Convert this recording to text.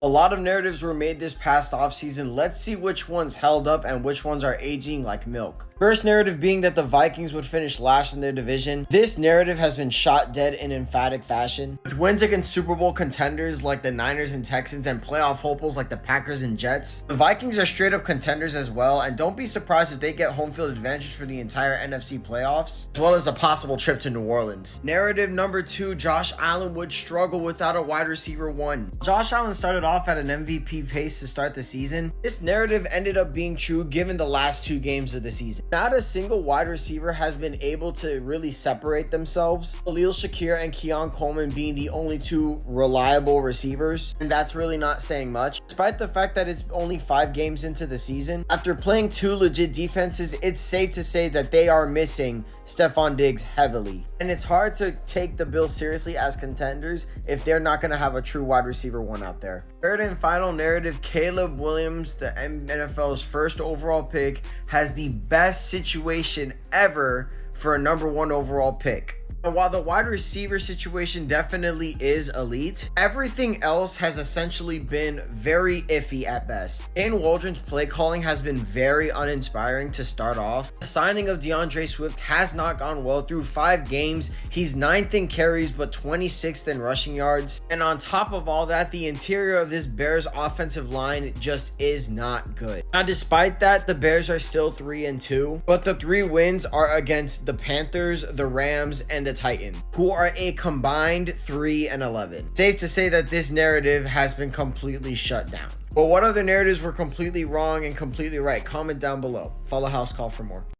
A lot of narratives were made this past offseason. Let's see which ones held up and which ones are aging like milk. First narrative being that the Vikings would finish last in their division. This narrative has been shot dead in emphatic fashion. With wins against Super Bowl contenders like the Niners and Texans and playoff hopefuls like the Packers and Jets, the Vikings are straight up contenders as well, and don't be surprised if they get home field advantage for the entire NFC playoffs, as well as a possible trip to New Orleans. Narrative number 2, Josh Allen would struggle without a wide receiver 1. Josh Allen started off at an MVP pace to start the season. This narrative ended up being true given the last 2 games of the season. Not a single wide receiver has been able to really separate themselves. Khalil Shakir and Keon Coleman being the only 2 reliable receivers, and that's really not saying much. Despite the fact that it's only 5 games into the season, after playing 2 legit defenses, it's safe to say that they are missing Stephon Diggs heavily. And it's hard to take the Bills seriously as contenders if they're not going to have a true wide receiver 1 out there. Third and final narrative, Caleb Williams, the NFL's first overall pick, has the best situation ever for a number 1 overall pick. And while the wide receiver situation definitely is elite, everything else has essentially been very iffy at best. Dane Waldron's play calling has been very uninspiring to start off. The signing of DeAndre Swift has not gone well. Through 5 games, he's 9th in carries but 26th in rushing yards. And on top of all that, the interior of this Bears offensive line just is not good. Now, despite that, the Bears are still 3-2, but the 3 wins are against the Panthers, the Rams, and the Titans, who are a combined 3-11. Safe to say that this narrative has been completely shut down. But what other narratives were completely wrong and completely right? Comment down below. Follow House Call for more.